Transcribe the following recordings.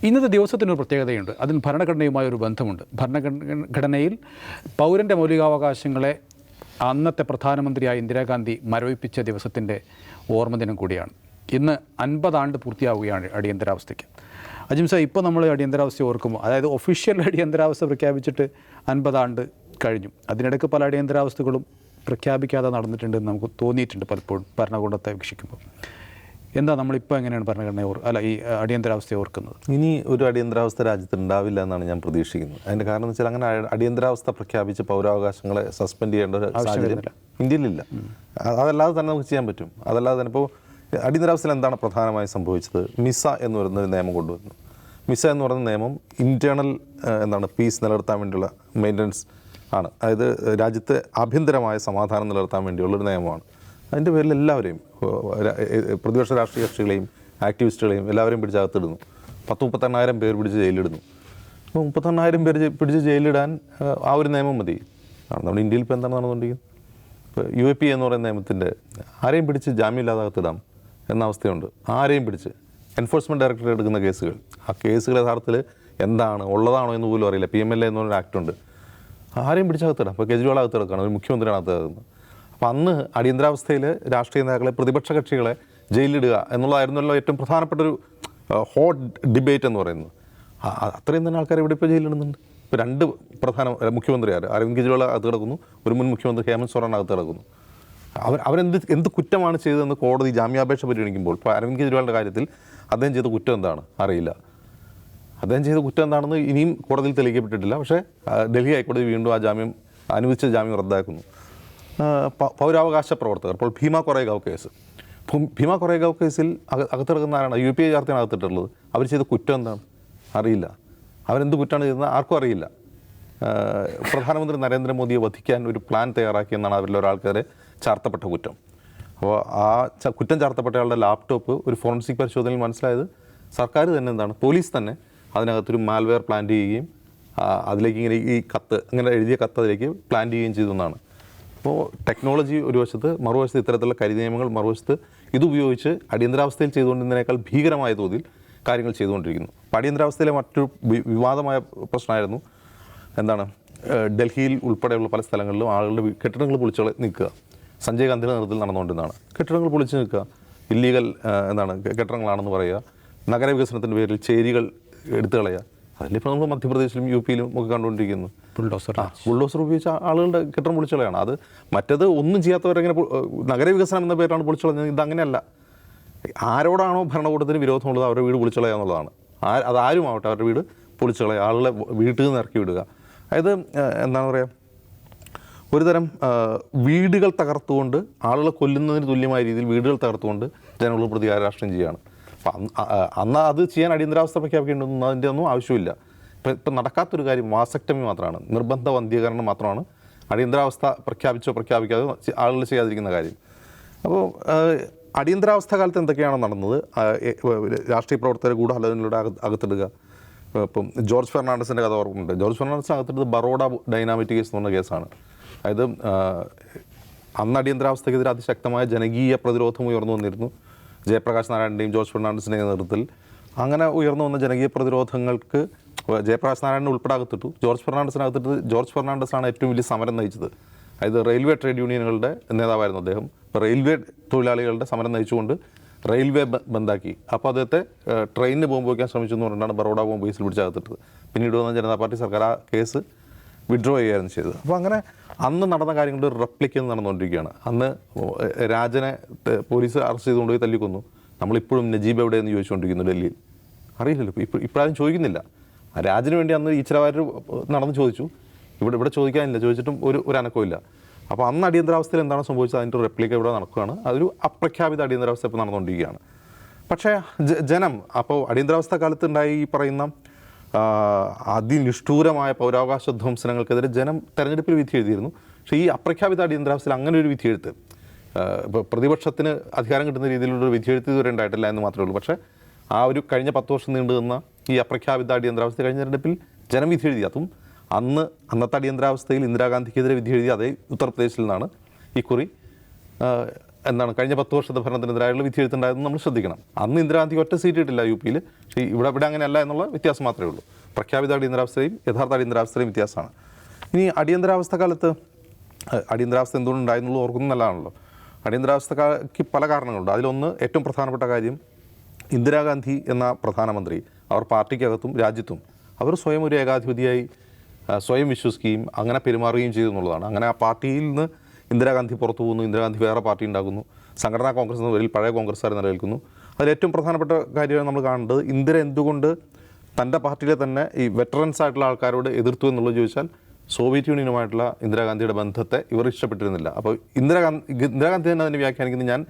ഇന്നത്തെ ദിവസത്തിനൊരു പ്രത്യേകതയുണ്ട്. അതിന് ഭരണഘടനയുമായൊരു ബന്ധമുണ്ട്. ഭരണഘടനയിൽ പൗരൻ്റെ മൗലികാവകാശങ്ങളെ അന്നത്തെ പ്രധാനമന്ത്രിയായ ഇന്ദിരാഗാന്ധി മരവിപ്പിച്ച ദിവസത്തിൻ്റെ ഓർമ്മദിനം കൂടിയാണ്. ഇന്ന് 50 ആണ്ട് പൂർത്തിയാവുകയാണ് അടിയന്തരാവസ്ഥയ്ക്ക്. അജിംസ, ഇപ്പോൾ നമ്മൾ അടിയന്തരാവസ്ഥ ഓർക്കുമ്പോൾ, അതായത് ഒഫീഷ്യൽ അടിയന്തരാവസ്ഥ പ്രഖ്യാപിച്ചിട്ട് 50 ആണ്ട് കഴിഞ്ഞു. അതിനിടയ്ക്ക് പല അടിയന്തരാവസ്ഥകളും പ്രഖ്യാപിക്കാതെ നടന്നിട്ടുണ്ടെന്ന് നമുക്ക് തോന്നിയിട്ടുണ്ട് പലപ്പോഴും ഭരണകൂടത്തെ വീക്ഷിക്കുമ്പോൾ. എന്താ നമ്മളിപ്പോൾ എങ്ങനെയാണ് ഭരണഘടന ഈ അടിയന്തരാവസ്ഥയെ ഓർക്കുന്നത്? ഇനി ഒരു അടിയന്തരാവസ്ഥ രാജ്യത്ത് ഉണ്ടാവില്ല എന്നാണ് ഞാൻ പ്രതീക്ഷിക്കുന്നത്. അതിൻ്റെ കാരണം എന്ന് വെച്ചാൽ അങ്ങനെ അടിയന്തരാവസ്ഥ പ്രഖ്യാപിച്ച് പൗരാവകാശങ്ങളെ സസ്പെൻഡ് ചെയ്യേണ്ട ഒരു സാഹചര്യം ഇന്ത്യയിലില്ല. അതല്ലാതെ തന്നെ നമുക്ക് ചെയ്യാൻ പറ്റും. അതല്ലാതെ തന്നെ ഇപ്പോൾ അടിയന്തരാവസ്ഥയിൽ എന്താണ് പ്രധാനമായും സംഭവിച്ചത്? മിസ എന്ന് പറയുന്നൊരു നിയമം കൊണ്ടുവന്നു. മിസ എന്ന് പറയുന്ന നിയമം ഇൻറ്റേർണൽ പീസ് നിലനിർത്താൻ വേണ്ടിയുള്ള മെയിൻ്റനൻസ് ആണ്. അതായത് രാജ്യത്തെ ആഭ്യന്തരമായ സമാധാനം നിലനിർത്താൻ വേണ്ടിയുള്ളൊരു നിയമമാണ്. അതിൻ്റെ പേരിൽ എല്ലാവരെയും, പ്രതിപക്ഷ രാഷ്ട്രീയ കക്ഷികളെയും ആക്ടിവിസ്റ്റുകളെയും എല്ലാവരെയും പിടിച്ചകത്തിടുന്നു. 38,000 പേർ പിടിച്ച് ജയിലിടുന്നു. അപ്പോൾ 38,000 പേര് പിടിച്ച് ജയിലിടാൻ ആ ഒരു നിയമം മതി. നമ്മുടെ ഇന്ത്യയിൽ ഇപ്പോൾ എന്താണ് നടന്നുകൊണ്ടിരിക്കുന്നത്? ഇപ്പോൾ UAP എന്ന് പറയുന്ന നിയമത്തിൻ്റെ ആരെയും പിടിച്ച് ജാമ്യമില്ലാതകത്തിടാം എന്ന അവസ്ഥയുണ്ട്. ആരെയും പിടിച്ച് എൻഫോഴ്സ്മെൻറ്റ് ഡയറക്ടറേറ്റ് എടുക്കുന്ന കേസുകൾ, ആ കേസുകൾ യഥാർത്ഥത്തിൽ എന്താണ്, ഉള്ളതാണോ എന്ന് പോലും അറിയില്ല. PMLA എന്ന് പറഞ്ഞൊരു ആക്ടുണ്ട്. ആരെയും പിടിച്ചകത്തിടാം. ഇപ്പോൾ കേജ്രിവാൾ അകത്ത് കിടക്കുകയാണ്, ഒരു മുഖ്യമന്ത്രിയാണ് അകത്ത് കിടക്കുന്നത്. അപ്പം അന്ന് അടിയന്തരാവസ്ഥയിൽ രാഷ്ട്രീയ നേതാക്കളെ, പ്രതിപക്ഷ കക്ഷികളെ ജയിലിടുക എന്നുള്ളതായിരുന്നല്ലോ ഏറ്റവും പ്രധാനപ്പെട്ട ഒരു ഹോട്ട് ഡിബേറ്റ് എന്ന് പറയുന്നത്. അത്രയും തന്നെ ആൾക്കാർ ഇവിടെ ഇപ്പോൾ ജയിലിടുന്നുണ്ട്. ഇപ്പോൾ 2 പ്രധാന മുഖ്യമന്ത്രിമാർ, അരവിന്ദ് കെജ്രിവാൾ അകത്ത് കിടക്കുന്നു, ഒരു മുൻ മുഖ്യമന്ത്രി ഹേമന്ത് സോറൻ അകത്ത് കിടക്കുന്നു. അവരെന്ത് കുറ്റമാണ് ചെയ്തതെന്ന് കോടതി ജാമ്യാപേക്ഷ പരിഗണിക്കുമ്പോൾ, ഇപ്പോൾ അരവിന്ദ് കെജ്രിവാളിൻ്റെ കാര്യത്തിൽ അദ്ദേഹം ചെയ്ത കുറ്റം എന്താണ് അറിയില്ല. അദ്ദേഹം ചെയ്ത കുറ്റം എന്താണെന്ന് ഇനിയും കോടതിയിൽ തെളിയിക്കപ്പെട്ടിട്ടില്ല. പക്ഷേ ഡൽഹി ഹൈക്കോടതി വീണ്ടും ആ ജാമ്യം, അനുവദിച്ച ജാമ്യം റദ്ദാക്കുന്നു. പൗരാവകാശ പ്രവർത്തകർ, ഇപ്പോൾ ഭീമ കൊറേഗാവ് കേസ്, ഭീമ കൊറേഗാവ് കേസിൽ അകത്തിറങ്ങുന്ന ആരാണ്? UPA ചാർത്തിയാണ് അകത്തിട്ടുള്ളത്. അവർ ചെയ്ത കുറ്റം എന്താണ് അറിയില്ല. അവരെന്ത് കുറ്റമാണ് ചെയ്തത് ആർക്കും അറിയില്ല. പ്രധാനമന്ത്രി നരേന്ദ്രമോദിയെ വധിക്കാൻ ഒരു പ്ലാൻ തയ്യാറാക്കിയെന്നാണ് അവരിൽ ഒരാൾക്കാരെ ചാർത്തപ്പെട്ട കുറ്റം. അപ്പോൾ ആ കുറ്റം ചാർത്തപ്പെട്ടയാളുടെ ലാപ്ടോപ്പ് ഒരു ഫോറൻസിക് പരിശോധനയിൽ മനസ്സിലായത് സർക്കാർ തന്നെ പോലീസ് തന്നെ അതിനകത്തൊരു മാൽവെയർ പ്ലാൻ ചെയ്യുകയും അതിലേക്ക് ഇങ്ങനെ ഈ കത്ത്, ഇങ്ങനെ എഴുതിയ കത്ത് അതിലേക്ക് പ്ലാൻ ചെയ്യുകയും ചെയ്തെന്നാണ്. അപ്പോൾ ടെക്നോളജി ഒരു വശത്ത്, മറുവശത്ത് ഇത്തരത്തിലുള്ള കരിനിയമങ്ങൾ, മറുവശത്ത് ഇതുപയോഗിച്ച് അടിയന്തരാവസ്ഥയിൽ ചെയ്തുകൊണ്ടിരുന്നതിനേക്കാൾ ഭീകരമായ തോതിൽ കാര്യങ്ങൾ ചെയ്തുകൊണ്ടിരിക്കുന്നു. അടിയന്തരാവസ്ഥയിലെ മറ്റൊരു വിവാദമായ പ്രശ്നമായിരുന്നു ഡൽഹിയിൽ ഉൾപ്പെടെയുള്ള പല സ്ഥലങ്ങളിലും ആളുകളുടെ കെട്ടിടങ്ങൾ പൊളിച്ച് നിൽക്കുക. സഞ്ജയ് ഗാന്ധിയുടെ നേതൃത്വത്തിൽ നടന്നുകൊണ്ടിരുന്നതാണ്. കെട്ടിടങ്ങൾ പൊളിച്ച് നിൽക്കുക, ഇല്ലീഗൽ കെട്ടിടങ്ങളാണെന്ന് പറയുക, നഗരവികസനത്തിൻ്റെ പേരിൽ ചേരികൾ എടുത്തു കളയുക. അതിലിപ്പോൾ നമ്മൾ മധ്യപ്രദേശിലും UP യിലും ഒക്കെ കണ്ടുകൊണ്ടിരിക്കുന്നു. ബുൾഡോസർ ഉപയോഗിച്ച് ആളുകളുടെ കെട്ടിടം പൊളിച്ചു കളയാണ്. അത് മറ്റത് ഒന്നും ചെയ്യാത്തവരെങ്ങനെ നഗരവികസനം എന്ന പേരാണ് പൊളിച്ചു കളഞ്ഞത്. ഇതങ്ങനെയല്ല. ആരോടാണോ ഭരണകൂടത്തിന് വിരോധമുള്ളത് അവരുടെ വീട് പൊളിച്ചു കളയുക എന്നുള്ളതാണ്. അതാരും ആവട്ടെ അവരുടെ വീട് പൊളിച്ചു കളയുക, ആളുകളെ വീട്ടിൽ നിന്ന് ഇറക്കി വിടുക. അതായത് ഒരുതരം വീടുകൾ തകർത്തുകൊണ്ട്, ആളുകളെ കൊല്ലുന്നതിന് തുല്യമായ രീതിയിൽ വീടുകൾ തകർത്തുകൊണ്ട് ജനങ്ങൾ പ്രതികാര രാഷ്ട്രീയം ചെയ്യുകയാണ്. അപ്പം അന്ന് അത് ചെയ്യാൻ അടിയന്തരാവസ്ഥ പ്രഖ്യാപിക്കേണ്ടതൊന്നും അതിൻ്റെ ഒന്നും ആവശ്യമില്ല. ഇപ്പം നടക്കാത്തൊരു കാര്യം വാസക്ടമി മാത്രമാണ്, നിർബന്ധ വന്ധ്യീകരണം മാത്രമാണ് അടിയന്തരാവസ്ഥ പ്രഖ്യാപിക്കാതെ ആളുകൾ ചെയ്യാതിരിക്കുന്ന കാര്യം. അപ്പോൾ അടിയന്തരാവസ്ഥ കാലത്ത് എന്തൊക്കെയാണ് നടന്നത്? രാഷ്ട്രീയ പ്രവർത്തകരെ ഗൂഢാലോചനയിലൂടെ അകത്തിടുക. ഇപ്പം ജോർജ് ഫെർണാണ്ടസിൻ്റെ കഥ ഓർക്കുന്നുണ്ട്. ജോർജ് ഫെർണാണ്ടസിന് അകത്തിട്ടത് ബറോഡ ഡൈനാമിറ്റ് കേസ് എന്ന് പറഞ്ഞ കേസാണ്. അതായത് അന്ന് അടിയന്തരാവസ്ഥയ്ക്കെതിരെ അതിശക്തമായ ജനകീയ പ്രതിരോധം ഉയർന്നു വന്നിരുന്നു. ജയപ്രകാശ് നാരായണൻ്റെയും ജോർജ് ഫെർണാണ്ടസിൻ്റെയും നേതൃത്വത്തിൽ അങ്ങനെ ഉയർന്നു വന്ന ജനകീയ പ്രതിരോധങ്ങൾക്ക് ജയപ്രകാശ് നാരായണനെ ഉൾപ്പെടെ അകത്തിട്ടു. ജോർജ് ഫെർണാണ്ടസിനകത്തിട്ട് ജോർജ് ഫെർണാണ്ടസാണ് ഏറ്റവും വലിയ സമരം നയിച്ചത്. അതായത് റെയിൽവേ ട്രേഡ് യൂണിയനുകളുടെ നേതാവായിരുന്നു അദ്ദേഹം. ഇപ്പോൾ റെയിൽവേ തൊഴിലാളികളുടെ സമരം നയിച്ചുകൊണ്ട് റെയിൽവേ ബന്ധാക്കി. അപ്പോൾ അദ്ദേഹത്തെ ട്രെയിനിന് ബോംബ് വയ്ക്കാൻ ശ്രമിച്ചു എന്ന് പറഞ്ഞിട്ടാണ് ബറോഡ ബോംബ് കേസിൽ പിടിച്ചകത്തിട്ടത്. പിന്നീട് വന്ന ജനതാ പാർട്ടി സർക്കാർ ആ കേസ് വിഡ്രോ ചെയ്യുകയായിരുന്നു ചെയ്തത്. അപ്പോൾ അങ്ങനെ അന്ന് നടന്ന കാര്യങ്ങളുടെ ഒരു റെപ്ലിക്ക നടന്നുകൊണ്ടിരിക്കുകയാണ്. അന്ന് രാജനെ പോലീസ് അറസ്റ്റ് ചെയ്തുകൊണ്ടുപോയി തല്ലിക്കൊന്നു. നമ്മളിപ്പോഴും നജീബ് എവിടെയെന്ന് ചോദിച്ചുകൊണ്ടിരിക്കുന്നു ഡൽഹിയിൽ. അറിയില്ലല്ലോ, ഇപ്പോഴും ചോദിക്കുന്നില്ല. രാജന് വേണ്ടി അന്ന് ഈശ്വരവാര്യർ നടന്ന് ചോദിച്ചു, ഇവിടെ ചോദിക്കാനില്ല, ചോദിച്ചിട്ടും ഒരു അനക്കമില്ല. അപ്പോൾ അന്ന് അടിയന്തരാവസ്ഥയിൽ എന്താണ് സംഭവിച്ചത് അതിൻ്റെ റെപ്ലിക്ക ഇവിടെ നടക്കുകയാണ്. അതൊരു അപ്രഖ്യാപിത അടിയന്തരാവസ്ഥ ഇപ്പോൾ നടന്നുകൊണ്ടിരിക്കുകയാണ്. പക്ഷേ ജനം അപ്പോൾ അടിയന്തരാവസ്ഥ കാലത്ത് ഉണ്ടായി ഈ പറയുന്ന അതിനിഷ്ഠൂരമായ പൗരാവകാശ ധ്വംസനങ്ങൾക്കെതിരെ ജനം തെരഞ്ഞെടുപ്പിൽ വിധി എഴുതിയിരുന്നു. പക്ഷേ ഈ അപ്രഖ്യാപിത അടിയന്തരാവസ്ഥയിൽ അങ്ങനെ ഒരു വിധിയെഴുത്ത്, ഇപ്പോൾ പ്രതിപക്ഷത്തിന് അധികാരം കിട്ടുന്ന രീതിയിലുള്ളൊരു വിധിയെഴുത്ത് ഇതുവരെ ഉണ്ടായിട്ടില്ല എന്ന് മാത്രമേ ഉള്ളൂ. പക്ഷേ ആ ഒരു കഴിഞ്ഞ 10 വർഷം നീണ്ടു നിന്ന ഈ അപ്രഖ്യാപിത അടിയന്തരാവസ്ഥ കഴിഞ്ഞ തെരഞ്ഞെടുപ്പിൽ ജനം വിധി എഴുതി. അതും അന്നത്തെ അടിയന്തരാവസ്ഥയിൽ ഇന്ദിരാഗാന്ധിക്കെതിരെ വിധി എഴുതി അതേ ഉത്തർപ്രദേശിൽ നിന്നാണ്. ഇക്കുറി എന്താണ് കഴിഞ്ഞ 10 വർഷത്തെ ഭരണത്തിനെതിരായുള്ള വിധിയെഴുത്തുണ്ടായതെന്ന് നമ്മൾ ശ്രദ്ധിക്കണം. അന്ന് ഇന്ദിരാഗാന്ധിക്ക് ഒറ്റ സീറ്റ് കിട്ടില്ല UP-യിൽ. പക്ഷേ ഇവിടെ അങ്ങനെയല്ല എന്നുള്ള വ്യത്യാസം മാത്രമേ ഉള്ളൂ. പ്രഖ്യാപിത അടിയന്തരാവസ്ഥയും യഥാർത്ഥ അടിയന്തരാവസ്ഥയും വ്യത്യാസമാണ്. ഇനി അടിയന്തരാവസ്ഥ കാലത്ത് അടിയന്തരാവസ്ഥ എന്തുകൊണ്ടുണ്ടായെന്നുള്ളത് ഓർക്കുന്നത് നല്ലതാണല്ലോ. അടിയന്തരാവസ്ഥയ്ക്ക് പല കാരണങ്ങളുണ്ട്. അതിലൊന്ന് ഏറ്റവും പ്രധാനപ്പെട്ട കാര്യം, ഇന്ദിരാഗാന്ധി എന്ന പ്രധാനമന്ത്രി അവർ പാർട്ടിക്കകത്തും രാജ്യത്തും അവർ സ്വയം ഒരു ഏകാധിപതിയായി സ്വയം വിശ്വസിക്കുകയും അങ്ങനെ പെരുമാറുകയും ചെയ്തു എന്നുള്ളതാണ്. അങ്ങനെ ആ പാർട്ടിയിൽ നിന്ന് ഇന്ദിരാഗാന്ധി പുറത്തു പോകുന്നു, ഇന്ദിരാഗാന്ധി വേറെ പാർട്ടി ഉണ്ടാക്കുന്നു, സംഘടനാ കോൺഗ്രസ് എന്ന പേരിൽ പഴയ കോൺഗ്രസ്സുകാർ നിലനിൽക്കുന്നു. അതിലേറ്റവും പ്രധാനപ്പെട്ട കാര്യമാണ് നമ്മൾ കാണേണ്ടത്, ഇന്ദിര എന്തുകൊണ്ട് തൻ്റെ പാർട്ടിയിലെ തന്നെ ഈ വെറ്ററൻസ് ആയിട്ടുള്ള ആൾക്കാരോട് എതിർത്തു എന്നുള്ളത് ചോദിച്ചാൽ സോവിയറ്റ് യൂണിയനുമായിട്ടുള്ള ഇന്ദിരാഗാന്ധിയുടെ ബന്ധത്തെ ഇവർ ഇഷ്ടപ്പെട്ടിരുന്നില്ല. അപ്പോൾ ഇന്ദിരാഗാന്ധി തന്നെ അതിനെ വ്യാഖ്യാനിക്കുന്നത് ഞാൻ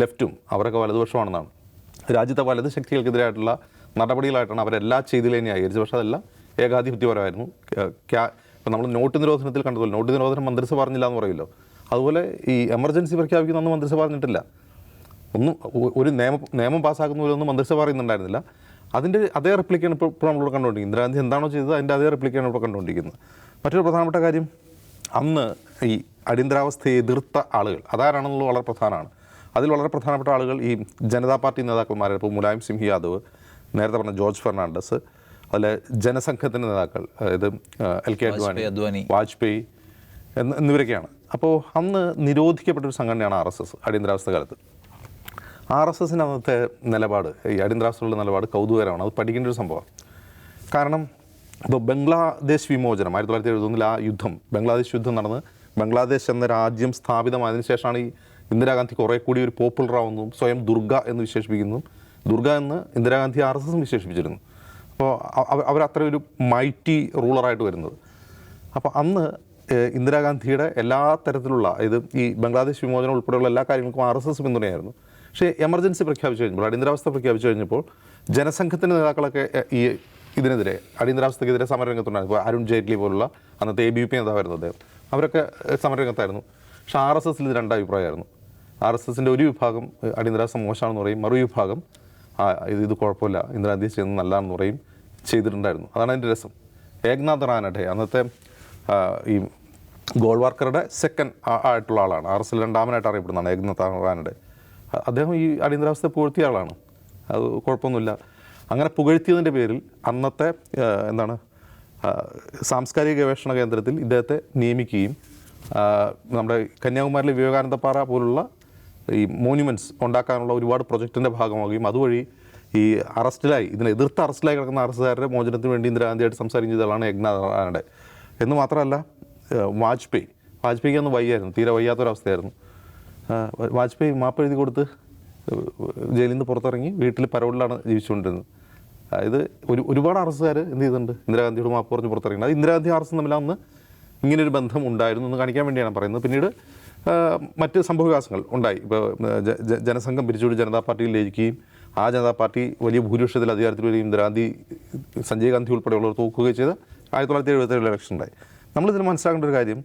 ലെഫ്റ്റും അവരൊക്കെ വലതുപക്ഷമാണെന്നാണ്. രാജ്യത്തെ വലത് ശക്തികൾക്കെതിരായിട്ടുള്ള നടപടികളായിട്ടാണ് അവരെല്ലാ ചെയ്തിലേയും ന്യായീകരിച്ചത്. പക്ഷേ അതെല്ലാം ഏകാധിപത്യപരമായിരുന്നു. ഇപ്പം നമ്മൾ നോട്ട് നിരോധനത്തിൽ കണ്ടതുപോലെ നോട്ട് നിരോധനം മന്ത്രിസഭ പറഞ്ഞില്ല എന്ന് പറയുമല്ലോ, അതുപോലെ ഈ എമർജൻസി പ്രഖ്യാപിക്കുന്നൊന്നും മന്ത്രിസഭ പറഞ്ഞിട്ടില്ല. ഒരു നിയമം പാസ്സാക്കുന്ന പോലെ ഒന്നും മന്ത്രിസഭ പറയുന്നുണ്ടായിരുന്നില്ല. അതിൻ്റെ അതേ റിപ്ലിക്കാണ് ഇപ്പോൾ നമ്മൾ കണ്ടുകൊണ്ടിരിക്കുന്നത്. ഇന്ദിരാഗാന്ധി എന്താണോ ചെയ്തത് അതിൻ്റെ അതേ റിപ്ലിക്കാണ് ഇപ്പോൾ കണ്ടുകൊണ്ടിരിക്കുന്നത്. മറ്റൊരു പ്രധാനപ്പെട്ട കാര്യം, അന്ന് ഈ അടിയന്തരാവസ്ഥയെ എതിർത്ത ആളുകൾ അതാരാണെന്നുള്ളത് വളരെ പ്രധാനമാണ്. അതിൽ വളരെ പ്രധാനപ്പെട്ട ആളുകൾ ഈ ജനതാ പാർട്ടി നേതാക്കന്മാർ, ഇപ്പോൾ മുലായം സിംഗ് യാദവ്, നേരത്തെ പറഞ്ഞ ജോർജ് ഫെർണാണ്ടസ്, അതിലെ ജനസംഘത്തിൻ്റെ നേതാക്കൾ, അതായത് LK അദ്വാനി, വാജ്പേയി എന്നിവരൊക്കെയാണ്. അപ്പോൾ അന്ന് നിരോധിക്കപ്പെട്ടൊരു സംഘടനയാണ് RSS. അടിയന്തരാവസ്ഥ കാലത്ത് RSSൻ്റെ അന്നത്തെ നിലപാട്, ഈ അടിയന്തരാവസ്ഥയുടെ നിലപാട് കൗതുകരമാണ്. അത് പഠിക്കേണ്ട ഒരു സംഭവമാണ്. കാരണം ഇപ്പോൾ ബംഗ്ലാദേശ് വിമോചനം 1971 ആ യുദ്ധം, ബംഗ്ലാദേശ് യുദ്ധം നടന്ന് ബംഗ്ലാദേശ് എന്ന രാജ്യം സ്ഥാപിതമായതിനു ശേഷമാണ് ഈ ഇന്ദിരാഗാന്ധി കുറേ കൂടി ഒരു പോപ്പുലർ ആവുന്നതും സ്വയം ദുർഗ എന്ന് വിശേഷിപ്പിക്കുന്നതും. ദുർഗ എന്ന് ഇന്ദിരാഗാന്ധി RSS വിശേഷിപ്പിച്ചിരുന്നു. അപ്പോൾ അവരത്ര ഒരു മൈറ്റി റൂളറായിട്ട് വരുന്നത്. അപ്പോൾ അന്ന് ഇന്ദിരാഗാന്ധിയുടെ എല്ലാ തരത്തിലുള്ള ഈ ബംഗ്ലാദേശ് വിമോചനം ഉൾപ്പെടെയുള്ള എല്ലാ കാര്യങ്ങൾക്കും RSS പിന്തുണയായിരുന്നു. പക്ഷേ എമർജൻസി പ്രഖ്യാപിച്ചു കഴിഞ്ഞപ്പോൾ, അടിയന്തരാവസ്ഥ പ്രഖ്യാപിച്ചു കഴിഞ്ഞപ്പോൾ ജനസംഘത്തിൻ്റെ നേതാക്കളൊക്കെ ഈ ഇതിനെതിരെ അടിയന്തരാവസ്ഥയ്ക്കെതിരെ സമരരംഗത്തുണ്ടായിരുന്നു. ഇപ്പോൾ അരുൺ ജെയ്റ്റ്ലി പോലുള്ള അന്നത്തെ ABVP നേതാവായിരുന്നു അദ്ദേഹം, അവരൊക്കെ സമരരംഗത്തായിരുന്നു. പക്ഷേ RSSൽ ഇത് രണ്ടഭിപ്രായമായിരുന്നു. RSSൻ്റെ ഒരു വിഭാഗം അടിയന്തരാവസ്ഥ മോശമാണെന്ന് പറയും, മറുവിഭാഗം ഇത് കുഴപ്പമില്ല, ഇന്ദിരാഗാന്ധി ചെയ്യുന്നത് നല്ലതാണെന്ന് പറയും ചെയ്തിട്ടുണ്ടായിരുന്നു. അതാണ് അതിൻ്റെ രസം. ഏക്നാഥ് റാനഡെ അന്നത്തെ ഈ ഗോൾവാർക്കറുടെ സെക്കൻഡ് ആയിട്ടുള്ള ആളാണ്, RSSൽ രണ്ടാമനായിട്ട് അറിയപ്പെടുന്നതാണ് ഏക്നാഥ് റാനഡെ. അദ്ദേഹം ഈ അടിയന്തരാവസ്ഥയെ പുകഴ്ത്തിയ ആളാണ്. അത് കുഴപ്പമൊന്നുമില്ല. അങ്ങനെ പുകഴ്ത്തിയതിൻ്റെ പേരിൽ അന്നത്തെ സാംസ്കാരിക ഗവേഷണ കേന്ദ്രത്തിൽ ഇദ്ദേഹത്തെ നിയമിക്കുകയും നമ്മുടെ കന്യാകുമാരിയിലെ വിവേകാനന്ദപ്പാറ പോലുള്ള ഈ മോണ്യുമെൻറ്റ്സ് ഉണ്ടാക്കാനുള്ള ഒരുപാട് പ്രൊജക്റ്റിൻ്റെ ഭാഗമാവുകയും അതുവഴി ഈ ഇതിനെ എതിർത്ത് അറസ്റ്റിലായി കിടക്കുന്ന RSSകാരുടെ മോചനത്തിന് വേണ്ടി ഇന്ദിരാഗാന്ധിയായിട്ട് സംസാരിക്കുന്ന ആളാണ് ഏക്നാഥ് റാനഡെ. എന്ന് മാത്രമല്ല വാജ്പേയിക്ക് അന്ന് വയ്യായിരുന്നു, തീരെ വയ്യാത്തൊരവസ്ഥയായിരുന്നു. വാജ്പേയി മാപ്പ് എഴുതി കൊടുത്ത് ജയിലിൽ നിന്ന് പുറത്തിറങ്ങി വീട്ടിൽ പരോളിലാണ് ജീവിച്ചുകൊണ്ടിരുന്നത്. അതായത് ഒരുപാട് RSSകാർ എന്ത് ചെയ്തിട്ടുണ്ട്, ഇന്ദിരാഗാന്ധിയോട് മാപ്പ് പറഞ്ഞ് പുറത്തിറങ്ങി. അത് ഇന്ദിരാഗാന്ധി RSS തമ്മിൽ അന്ന് ഇങ്ങനൊരു ബന്ധം ഉണ്ടായിരുന്നു എന്ന് കാണിക്കാൻ വേണ്ടിയാണ് പറയുന്നത്. പിന്നീട് മറ്റ് സംഭവവികാസങ്ങൾ ഉണ്ടായി. ഇപ്പോൾ ജനസംഘം പിരിച്ചുവിട്ട് ജനതാ പാർട്ടിയിൽ ലയിക്കുകയും ആ ജനതാ പാർട്ടി വലിയ ഭൂരിപക്ഷത്തിൽ അധികാരത്തിൽ വരികയും സഞ്ജയ് ഗാന്ധി ഉൾപ്പെടെയുള്ളവർ തോക്കുകയും ചെയ്ത് 1977 ഇലക്ഷൻ ഉണ്ടായി. നമ്മളിതിന് മനസ്സിലാക്കേണ്ട ഒരു കാര്യം,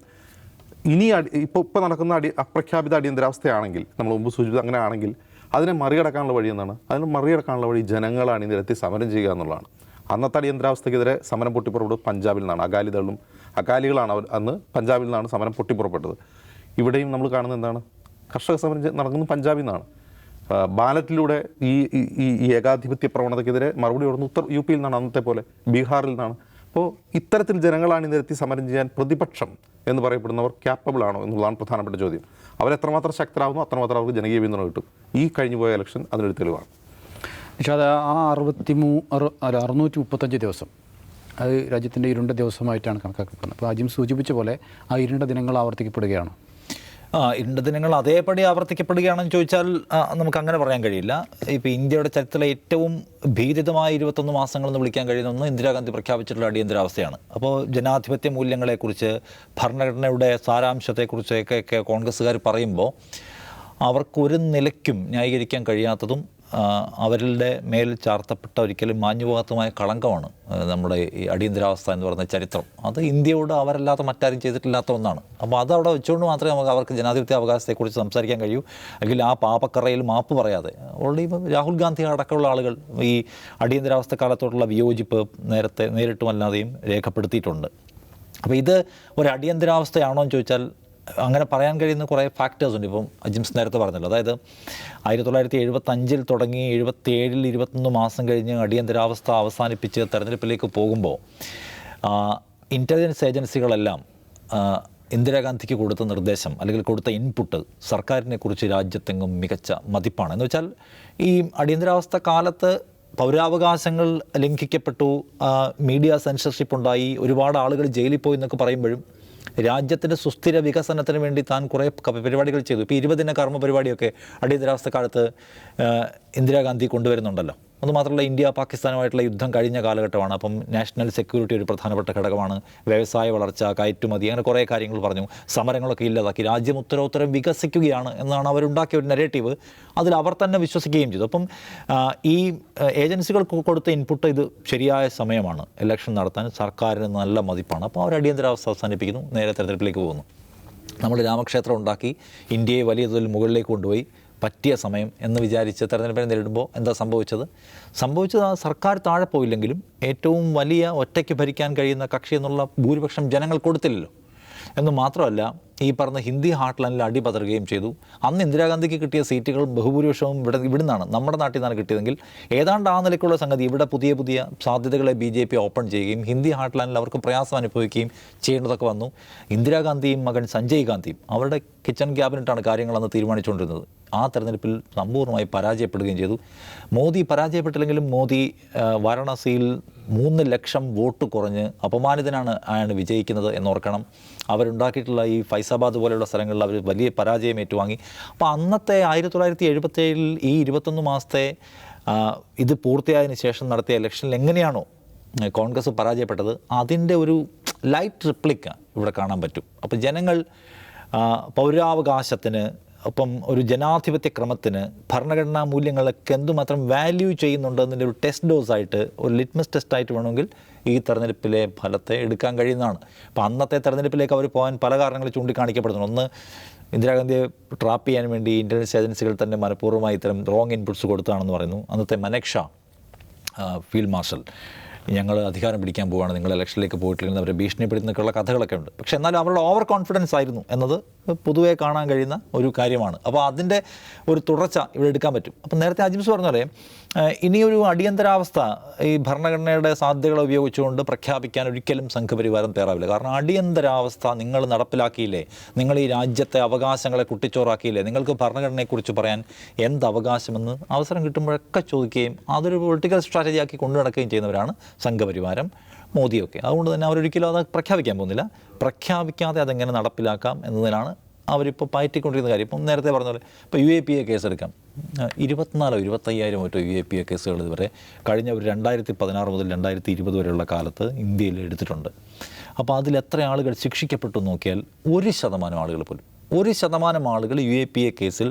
ഇനി ഇപ്പോൾ നടക്കുന്ന അപ്രഖ്യാപിത അടിയന്തരാവസ്ഥയാണെങ്കിൽ, നമ്മൾ മുമ്പ് സൂചിപ്പിച്ചത് അങ്ങനെ ആണെങ്കിൽ, അതിനെ മറികടക്കാനുള്ള വഴി എന്താണ്? അതിനെ മറികടക്കാനുള്ള വഴി ജനങ്ങളാണ് ഇതിലെത്തി സമരം ചെയ്യുക എന്നുള്ളതാണ്. അന്നത്തെ അടിയന്തരാവസ്ഥയ്ക്കെതിരെ സമരം പൊട്ടിപ്പുറപ്പെട്ടത് പഞ്ചാബിൽ നിന്നാണ്. അകാലികളാണ് അന്ന് പഞ്ചാബിൽ നിന്നാണ് സമരം പൊട്ടിപ്പുറപ്പെട്ടത്. ഇവിടെയും നമ്മൾ കാണുന്നത് എന്താണ്? കർഷക സമരം നടക്കുന്നത് പഞ്ചാബിൽ നിന്നാണ്. ബാലറ്റിലൂടെ ഈ ഏകാധിപത്യ പ്രവണതയ്ക്കെതിരെ മറുപടി കൊടുക്കുന്ന UP-യിൽ നിന്നാണ്, അന്നത്തെ പോലെ ബീഹാറിൽ നിന്നാണ്. അപ്പോൾ ഇത്തരത്തിൽ ജനങ്ങളാണ് ഇതിലെത്തി സമരം ചെയ്യാൻ പ്രതിപക്ഷം എന്ന് പറയപ്പെടുന്നവർ ക്യാപ്പബിൾ ആണോ എന്നുള്ളതാണ് പ്രധാനപ്പെട്ട ചോദ്യം. അവരെത്രമാത്രം ശക്തരാകുന്നു അത്രമാത്രം അവർക്ക് ജനകീയ പിന്തുണ കിട്ടും. ഈ കഴിഞ്ഞുപോയ ഇലക്ഷൻ അതിനൊരു തെളിവാണ്. പക്ഷേ അത് ആ 635 ദിവസം അത് രാജ്യത്തിൻ്റെ ഇരുണ്ട ദിവസമായിട്ടാണ് കണക്കാക്കപ്പെടുന്നത്. അപ്പോൾ ആദ്യം സൂചിപ്പിച്ച പോലെ ആ ഇരുണ്ട ദിനങ്ങൾ ആവർത്തിക്കപ്പെടുകയാണ്. ഇരുണ്ട ദിനങ്ങൾ അതേപടി ആവർത്തിക്കപ്പെടുകയാണെന്ന് ചോദിച്ചാൽ നമുക്കങ്ങനെ പറയാൻ കഴിയില്ല. ഇപ്പോൾ ഇന്ത്യയുടെ ചരിത്രത്തിലെ ഏറ്റവും ഭീതിതമായ 21 മാസങ്ങളെന്ന് വിളിക്കാൻ കഴിയുന്ന ഒന്ന് ഇന്ദിരാഗാന്ധി പ്രഖ്യാപിച്ചിട്ടുള്ള അടിയന്തരാവസ്ഥയാണ്. അപ്പോൾ ജനാധിപത്യ മൂല്യങ്ങളെക്കുറിച്ച്, ഭരണഘടനയുടെ സാരാംശത്തെക്കുറിച്ചൊക്കെ കോൺഗ്രസ്സുകാർ പറയുമ്പോൾ അവർക്കൊരു നിലയ്ക്കും ന്യായീകരിക്കാൻ കഴിയാത്തതും അവരുടെ മേൽ ചാർത്തപ്പെട്ട ഒരിക്കലും മാഞ്ഞുപോകാത്തതുമായ കളങ്കമാണ് നമ്മുടെ ഈ അടിയന്തരാവസ്ഥ എന്ന് പറയുന്ന ചരിത്രം. അത് ഇന്ത്യയോട് അവരല്ലാത്ത മറ്റാരും ചെയ്തിട്ടില്ലാത്ത ഒന്നാണ്. അപ്പോൾ അതവിടെ വെച്ചുകൊണ്ട് മാത്രമേ അവർക്ക് ജനാധിപത്യ അവകാശത്തെക്കുറിച്ച് സംസാരിക്കാൻ കഴിയൂ. അല്ലെങ്കിൽ ആ പാപക്കറയിൽ മാപ്പ് പറയാതെ ഓൾറെഡി ഇപ്പോൾ രാഹുൽ ഗാന്ധി അടക്കമുള്ള ആളുകൾ ഈ അടിയന്തരാവസ്ഥ കാലത്തോടുള്ള വിയോജിപ്പ് നേരിട്ടുമല്ലാതെയും രേഖപ്പെടുത്തിയിട്ടുണ്ട്. അപ്പോൾ ഇത് ഒരു അടിയന്തരാവസ്ഥയാണോ എന്ന് ചോദിച്ചാൽ അങ്ങനെ പറയാൻ കഴിയുന്ന കുറേ ഫാക്ടേഴ്സ് ഉണ്ട്. ഇപ്പം അജിംസ് നേരത്തെ പറഞ്ഞല്ലോ, അതായത് 1975 തുടങ്ങി 77 21 മാസം കഴിഞ്ഞ് അടിയന്തരാവസ്ഥ അവസാനിപ്പിച്ച് തെരഞ്ഞെടുപ്പിലേക്ക് പോകുമ്പോൾ ഇൻ്റലിജൻസ് ഏജൻസികളെല്ലാം ഇന്ദിരാഗാന്ധിക്ക് കൊടുത്ത നിർദ്ദേശം അല്ലെങ്കിൽ കൊടുത്ത ഇൻപുട്ട് സർക്കാരിനെ കുറിച്ച് രാജ്യത്തെങ്ങും മികച്ച മതിപ്പാണ്. എന്ന് വെച്ചാൽ ഈ അടിയന്തരാവസ്ഥ കാലത്ത് പൗരാവകാശങ്ങൾ ലംഘിക്കപ്പെട്ടു, മീഡിയ സെൻസർഷിപ്പ് ഉണ്ടായി, ഒരുപാട് ആളുകൾ ജയിലിൽ പോയി എന്നൊക്കെ പറയുമ്പോഴും രാജ്യത്തിൻ്റെ സുസ്ഥിര വികസനത്തിന് വേണ്ടി താൻ കുറേ പരിപാടികൾ ചെയ്തു. ഇപ്പോൾ 20 ദിന കർമ്മ പരിപാടിയൊക്കെ അടിയന്തരാവസ്ഥ കാലത്ത് ഇന്ദിരാഗാന്ധി കൊണ്ടുവരുന്നുണ്ടല്ലോ. അതുമാത്രമല്ല, ഇന്ത്യ പാകിസ്ഥാനുമായിട്ടുള്ള യുദ്ധം കഴിഞ്ഞ കാലഘട്ടമാണ്. അപ്പം നാഷണൽ സെക്യൂരിറ്റി ഒരു പ്രധാനപ്പെട്ട ഘടകമാണ്. വ്യവസായ വളർച്ച, കയറ്റുമതി, അങ്ങനെ കുറേ കാര്യങ്ങൾ പറഞ്ഞു. സമരങ്ങളൊക്കെ ഇല്ലാതാക്കി രാജ്യം ഉത്തരോത്തരം വികസിക്കുകയാണ് എന്നാണ് അവരുണ്ടാക്കിയ ഒരു നെറേറ്റീവ്. അതിൽ അവർ തന്നെ വിശ്വസിക്കുകയും ചെയ്തു. അപ്പം ഈ ഏജൻസികൾക്ക് കൊടുത്ത ഇൻപുട്ട് ഇത് ശരിയായ സമയമാണ്, ഇലക്ഷൻ നടത്താൻ സർക്കാരിന് നല്ല മതിപ്പാണ്. അപ്പോൾ അവർ അടിയന്തരാവസ്ഥ അവസാനിപ്പിക്കുന്നു, നേരെ തെരഞ്ഞെടുപ്പിലേക്ക് പോകുന്നു. നമ്മൾ രാമക്ഷേത്രം ഉണ്ടാക്കി ഇന്ത്യയെ വലിയ തോതിൽ മുകളിലേക്ക് കൊണ്ടുപോയി, പറ്റിയ സമയം എന്ന് വിചാരിച്ച് തെരഞ്ഞെടുപ്പിനെ നേരിടുമ്പോൾ എന്താ സംഭവിച്ചത് ആ സർക്കാർ താഴെ പോയില്ലെങ്കിലും ഏറ്റവും വലിയ ഒറ്റയ്ക്ക് ഭരിക്കാൻ കഴിയുന്ന കക്ഷി എന്നുള്ള ഭൂരിപക്ഷം ജനങ്ങൾ കൊടുത്തില്ലല്ലോ. എന്ന് മാത്രമല്ല, ഈ പറഞ്ഞ ഹിന്ദി ഹാർട്ട്ലാൻഡിൽ അടിപതറുകയും ചെയ്തു. അന്ന് ഇന്ദിരാഗാന്ധിക്ക് കിട്ടിയ സീറ്റുകൾ ബഹുഭൂരിപക്ഷവും ഇവിടുന്നാണ്, നമ്മുടെ നാട്ടിൽ നിന്നാണ് കിട്ടിയതെങ്കിൽ ഏതാണ്ട് ആ നിലയ്ക്കുള്ള സംഗതി ഇവിടെ പുതിയ പുതിയ സാധ്യതകളെ BJP ഓപ്പൺ ചെയ്യുകയും ഹിന്ദി ഹാർട്ട്ലാൻഡിൽ അവർക്ക് പ്രയാസം അനുഭവിക്കുകയും ചെയ്യേണ്ടതൊക്കെ വന്നു. ഇന്ദിരാഗാന്ധിയും മകൻ സഞ്ജയ് ഗാന്ധിയും അവരുടെ കിച്ചൺ ക്യാബിനറ്റാണ് കാര്യങ്ങളെന്ന് തീരുമാനിച്ചുകൊണ്ടിരുന്നത്. ആ തെരഞ്ഞെടുപ്പിൽ സമ്പൂർണ്ണമായി പരാജയപ്പെടുകയും ചെയ്തു. മോദി പരാജയപ്പെട്ടില്ലെങ്കിലും മോദി വാരണാസിയിൽ 3 ലക്ഷം വോട്ട് കുറഞ്ഞ് അപമാനിതനാണ് വിജയിക്കുന്നത് എന്നോർക്കണം. അവരുണ്ടാക്കിയിട്ടുള്ള ഈ ഫൈസാബാദ് പോലെയുള്ള സ്ഥലങ്ങളിൽ അവർ വലിയ പരാജയം ഏറ്റുവാങ്ങി. അപ്പോൾ അന്നത്തെ 1977 ഈ 21 മാസത്തെ ഇത് പൂർത്തിയായതിനു ശേഷം നടത്തിയ ഇലക്ഷനിൽ എങ്ങനെയാണോ കോൺഗ്രസ് പരാജയപ്പെട്ടത്, അതിൻ്റെ ഒരു ലൈറ്റ് റിപ്ലിക്ക ഇവിടെ കാണാൻ പറ്റും. അപ്പോൾ ജനങ്ങൾ പൗരാവകാശത്തിന് ഒപ്പം ഒരു ജനാധിപത്യ ക്രമത്തിന് ഭരണഘടനാ മൂല്യങ്ങളൊക്കെ എന്തുമാത്രം വാല്യൂ ചെയ്യുന്നുണ്ടെന്നതിൻ്റെ ഒരു ടെസ്റ്റ് ഡോസായിട്ട്, ഒരു ലിറ്റ്മസ് ടെസ്റ്റായിട്ട് വേണമെങ്കിൽ ഈ തെരഞ്ഞെടുപ്പിലെ ഫലത്തെ എടുക്കാൻ കഴിയുന്നതാണ്. അപ്പോൾ അന്നത്തെ തെരഞ്ഞെടുപ്പിലേക്ക് അവർ പോകാൻ പല കാരണങ്ങൾ ചൂണ്ടിക്കാണിക്കപ്പെടുന്നു. ഒന്ന്, ഇന്ദിരാഗാന്ധിയെ ട്രാപ്പ് ചെയ്യാൻ വേണ്ടി ഇൻ്റലിജൻസ് ഏജൻസികൾ തന്നെ മനഃപൂർവ്വമായി ഇത്തരം റോങ് ഇൻപുട്സ് കൊടുത്താണെന്ന് പറയുന്നു. അന്നത്തെ മനേക് ഷാ ഫീൽഡ് മാർഷൽ, ഞങ്ങൾ അധികാരം പിടിക്കാൻ പോവുകയാണ്, നിങ്ങൾ ഇലക്ഷനിലേക്ക് പോയിട്ടില്ലെങ്കിൽ അവരെ ഭീഷണിപ്പെടുത്തുന്നൊക്കെയുള്ള കഥകളൊക്കെ ഉണ്ട്. പക്ഷേ എന്നാലും അവരുടെ ഓവർ കോൺഫിഡൻസ് ആയിരുന്നു എന്നത് പൊതുവെ കാണാൻ കഴിയുന്ന ഒരു കാര്യമാണ്. അപ്പോൾ അതിൻ്റെ ഒരു തുടർച്ച ഇവിടെ എടുക്കാൻ പറ്റും. അപ്പം നേരത്തെ അജിംസ് പറഞ്ഞ പോലെ ഇനിയൊരു അടിയന്തരാവസ്ഥ ഈ ഭരണഘടനയുടെ സാധ്യതകളെ ഉപയോഗിച്ചുകൊണ്ട് പ്രഖ്യാപിക്കാൻ ഒരിക്കലും സംഘപരിവാരം തയ്യാറാവില്ല. കാരണം അടിയന്തരാവസ്ഥ നിങ്ങൾ നടപ്പിലാക്കിയില്ലേ, നിങ്ങൾ ഈ രാജ്യത്തെ അവകാശങ്ങളെ കുട്ടിച്ചോറാക്കിയില്ലേ, നിങ്ങൾക്ക് ഭരണഘടനയെക്കുറിച്ച് പറയാൻ എന്ത് അവകാശമെന്ന് അവസരം കിട്ടുമ്പോഴൊക്കെ ചോദിക്കുകയും അതൊരു പൊളിറ്റിക്കൽ സ്ട്രാറ്റജി ആക്കി കൊണ്ടു നടക്കുകയും ചെയ്യുന്നവരാണ് സംഘപരിവാരം, മോദിയൊക്കെ. അതുകൊണ്ട് തന്നെ അവരൊരിക്കലും അത് പ്രഖ്യാപിക്കാൻ പോകുന്നില്ല. പ്രഖ്യാപിക്കാതെ അതെങ്ങനെ നടപ്പിലാക്കാം എന്നതിനാണ് അവരിപ്പോൾ പയറ്റിക്കൊണ്ടിരുന്ന കാര്യം. ഇപ്പം നേരത്തെ പറഞ്ഞ പോലെ ഇപ്പോൾ UAPA കേസെടുക്കാം. 24,000-25,000 മറ്റോ UAPA കേസുകൾ ഇതുവരെ കഴിഞ്ഞ ഒരു 2016 മുതൽ 2020 വരെയുള്ള കാലത്ത് ഇന്ത്യയിൽ എടുത്തിട്ടുണ്ട്. അപ്പോൾ അതിൽ എത്ര ആളുകൾ ശിക്ഷിക്കപ്പെട്ടു നോക്കിയാൽ 1% ആളുകൾ പോലും, 1% ആളുകൾ UAPA കേസിൽ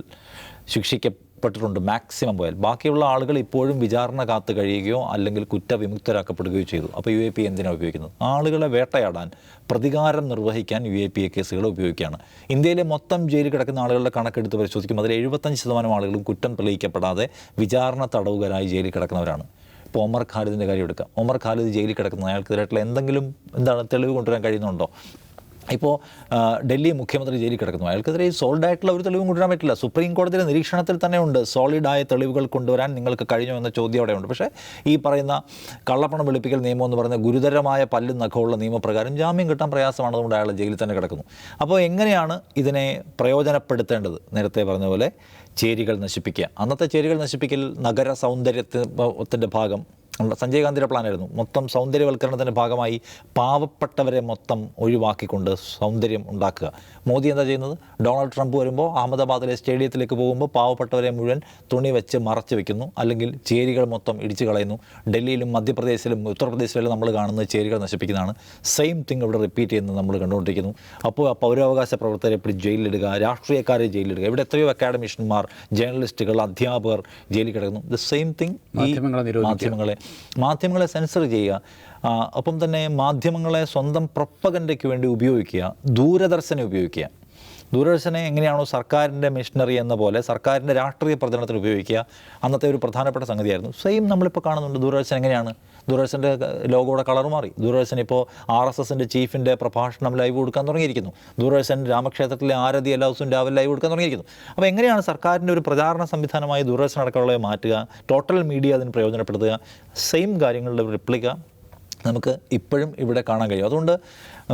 ശിക്ഷിക്കപ്പെട്ടിട്ടുണ്ട് മാക്സിമം പോയാൽ. ബാക്കിയുള്ള ആളുകൾ ഇപ്പോഴും വിചാരണ കാത്ത് കഴിയുകയോ അല്ലെങ്കിൽ കുറ്റവിമുക്തരാക്കപ്പെടുകയോ ചെയ്തു. അപ്പോൾ UAPA എന്തിനാണ് ഉപയോഗിക്കുന്നത്? ആളുകളെ വേട്ടയാടാൻ, പ്രതികാരം നിർവഹിക്കാൻ UAPA കേസുകൾ ഉപയോഗിക്കുകയാണ്. ഇന്ത്യയിലെ മൊത്തം ജയിലിൽ കിടക്കുന്ന ആളുകളുടെ കണക്കെടുത്ത് പരിശോധിക്കും അതിൽ 75% ആളുകളും കുറ്റം തെളിയിക്കപ്പെടാതെ വിചാരണ തടവുകാരായി ജയിലിൽ കിടക്കുന്നവരാണ്. ഇപ്പോൾ ഒമർ ഖാലിദിൻ്റെ കാര്യം എടുക്കാം. ഒമർ ഖാലിദ് ജയിലിൽ കിടക്കുന്ന അയാൾക്കെതിരായിട്ടുള്ള എന്തെങ്കിലും തെളിവ് കൊണ്ടുവരാൻ കഴിയുന്നുണ്ടോ? ഇപ്പോൾ ഡൽഹി മുഖ്യമന്ത്രി ജയിലിൽ കിടക്കുന്നു, അയാൾക്കെതിരെ സോളിഡായിട്ടുള്ള ഒരു തെളിവും കൊണ്ടുവരാൻ പറ്റില്ല. സുപ്രീം കോടതിയുടെ നിരീക്ഷണത്തിൽ തന്നെ ഉണ്ട് സോളിഡായ തെളിവുകൾ കൊണ്ടുവരാൻ നിങ്ങൾക്ക് കഴിഞ്ഞോ എന്ന ചോദ്യം അവിടെയുണ്ട്. പക്ഷേ ഈ പറയുന്ന കള്ളപ്പണം വെളുപ്പിക്കൽ നിയമം എന്ന് പറയുന്ന ഗുരുതരമായ പല്ലും നഖമുള്ള നിയമപ്രകാരം ജാമ്യം കിട്ടാൻ പ്രയാസമാണ്. അതുകൊണ്ട് അയാൾ ജയിലിൽ തന്നെ കിടക്കുന്നു. അപ്പോൾ എങ്ങനെയാണ് ഇതിനെ പ്രയോജനപ്പെടുത്തേണ്ടത്? നേരത്തെ പറഞ്ഞ പോലെ ചേരികൾ നശിപ്പിക്കുക. അന്നത്തെ ചേരികൾ നശിപ്പിക്കൽ നഗര സൗന്ദര്യത്തിൻ്റെ ഭാഗം സഞ്ജയ് ഗാന്ധിയുടെ പ്ലാനായിരുന്നു. മൊത്തം സൗന്ദര്യവൽക്കരണത്തിൻ്റെ ഭാഗമായി പാവപ്പെട്ടവരെ മൊത്തം ഒഴിവാക്കിക്കൊണ്ട് സൗന്ദര്യം ഉണ്ടാക്കുക. മോദി എന്താ ചെയ്യുന്നത്? ഡൊണാൾഡ് ട്രംപ് വരുമ്പോൾ അഹമ്മദാബാദിലെ സ്റ്റേഡിയത്തിലേക്ക് പോകുമ്പോൾ പാവപ്പെട്ടവരെ മുഴുവൻ തുണി വെച്ച് മറച്ചു വെക്കുന്നു, അല്ലെങ്കിൽ ചേരികൾ മൊത്തം ഇടിച്ചു കളയുന്നു. ഡൽഹിയിലും മധ്യപ്രദേശിലും ഉത്തർപ്രദേശിലും നമ്മൾ കാണുന്നത് ചേരികൾ നശിപ്പിക്കുന്നതാണ്. സെയിം തിങ് ഇവിടെ റിപ്പീറ്റ് ചെയ്യുന്നത് നമ്മൾ കണ്ടുകൊണ്ടിരിക്കുന്നു. അപ്പോൾ പൗരാവകാശ പ്രവർത്തകരെ പിടിച്ച് ജയിലിലിടുക, രാഷ്ട്രീയക്കാരെ ജയിലിലിടുക. ഇവിടെ എത്രയോ അക്കാഡമിഷ്യന്മാർ, ജേർണലിസ്റ്റുകൾ, അധ്യാപകർ ജയിലിൽ കിടക്കുന്നു. ദ സെയിം തിങ് ഈ മാധ്യമങ്ങളെ സെൻസർ ചെയ്യുക. ഒപ്പം തന്നെ മാധ്യമങ്ങളെ സ്വന്തം പ്രൊപ്പഗൻഡയ്ക്ക് വേണ്ടി ഉപയോഗിക്കുക. ദൂരദർശനെ ഉപയോഗിക്കുക. ദൂരദർശനെ എങ്ങനെയാണോ സർക്കാരിൻ്റെ മിഷനറി എന്ന പോലെ സർക്കാരിൻ്റെ രാഷ്ട്രീയ പ്രചരണത്തിന് ഉപയോഗിക്കുക, അന്നത്തെ ഒരു പ്രധാനപ്പെട്ട സംഗതിയായിരുന്നു. സെയിം നമ്മളിപ്പോൾ കാണുന്നുണ്ട്. ദൂരദർശൻ എങ്ങനെയാണ്, ദൂരദർശൻ്റെ ലോഗോയുടെ കളർ മാറി. ദൂരദർശൻ ഇപ്പോൾ RSSൻ്റെ ചീഫിൻ്റെ പ്രഭാഷണം ലൈവ് കൊടുക്കാൻ തുടങ്ങിയിരിക്കുന്നു. ദൂരദർശൻ രാമക്ഷേത്രത്തിലെ ആരതി എല്ലാ ദിവസവും രാവിലെ ലൈവ് കൊടുക്കാൻ തുടങ്ങിയിരിക്കുന്നു. അപ്പോൾ എങ്ങനെയാണ് സർക്കാരിൻ്റെ ഒരു പ്രചാരണ സംവിധാനമായി ദൂരദർശൻ അടക്കമുള്ളവയെ മാറ്റുക, ടോട്ടൽ മീഡിയ അതിന് പ്രയോജനപ്പെടുത്തുക, സെയിം കാര്യങ്ങളുടെ റിപ്ലിക്ക നമുക്ക് ഇപ്പോഴും ഇവിടെ കാണാൻ കഴിയും. അതുകൊണ്ട്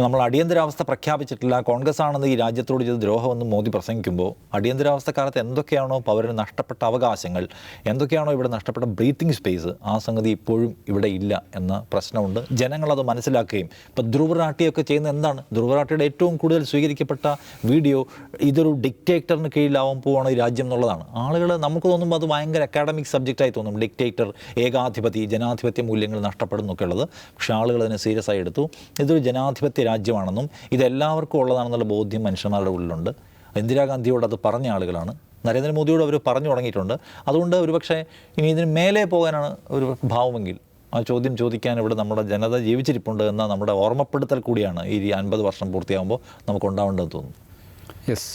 നമ്മൾ അടിയന്തരാവസ്ഥ പ്രഖ്യാപിച്ചിട്ടില്ല, കോൺഗ്രസ് ആണെന്ന് ഈ രാജ്യത്തോട് ചെയ്ത് ദ്രോഹമെന്ന് മോദി പ്രസംഗിക്കുമ്പോൾ അടിയന്തരാവസ്ഥ കാലത്ത് എന്തൊക്കെയാണോ പൗരന് നഷ്ടപ്പെട്ട അവകാശങ്ങൾ, എന്തൊക്കെയാണോ ഇവിടെ നഷ്ടപ്പെട്ട ബ്രീത്തിങ് സ്പേസ്, ആ സംഗതി ഇപ്പോഴും ഇവിടെ ഇല്ല എന്ന പ്രശ്നമുണ്ട്. ജനങ്ങളത് മനസ്സിലാക്കുകയും ഇപ്പോൾ ധ്രുവറാട്ടിയൊക്കെ ചെയ്യുന്നത് എന്താണ്? ധ്രുവറാട്ടിയുടെ ഏറ്റവും കൂടുതൽ സ്വീകരിക്കപ്പെട്ട വീഡിയോ ഇതൊരു ഡിക്റ്റേറ്ററിന് കീഴിലാവാൻ പോവാണ് ഈ രാജ്യം എന്നുള്ളതാണ്. ആളുകൾ നമുക്ക് തോന്നുമ്പോൾ അത് ഭയങ്കര അക്കാഡമിക് സബ്ജക്റ്റായി തോന്നും. ഡിക്റ്റേറ്റർ, ഏകാധിപതി, ജനാധിപത്യ മൂല്യങ്ങൾ നഷ്ടപ്പെടും എന്നൊക്കെ ഉള്ളത്. പക്ഷേ ആളുകൾ അതിനെ സീരിയസ് ആയി എടുത്തു. ഇതൊരു ജനാധിപത്യ രാജ്യമാണെന്നും ഇതെല്ലാവർക്കും ഉള്ളതാണെന്നുള്ള ബോധ്യം മനുഷ്യന്മാരുടെ ഉള്ളിലുണ്ട്. ഇന്ദിരാഗാന്ധിയോട് അത് പറഞ്ഞ ആളുകളാണ്. നരേന്ദ്രമോദിയോട് അവർ പറഞ്ഞു തുടങ്ങിയിട്ടുണ്ട്. അതുകൊണ്ട് ഒരുപക്ഷെ ഇനി ഇതിന് മേലെ പോകാനാണ് ഒരു ഭാവമെങ്കിൽ ആ ചോദ്യം ചോദിക്കാൻ ഇവിടെ നമ്മുടെ ജനത ജീവിച്ചിരിപ്പുണ്ട് എന്ന നമ്മുടെ ഓർമ്മപ്പെടുത്തൽ കൂടിയാണ് ഈ 50 വർഷം പൂർത്തിയാകുമ്പോൾ നമുക്ക് ഉണ്ടാവേണ്ടതെന്ന് തോന്നുന്നു. യെസ്.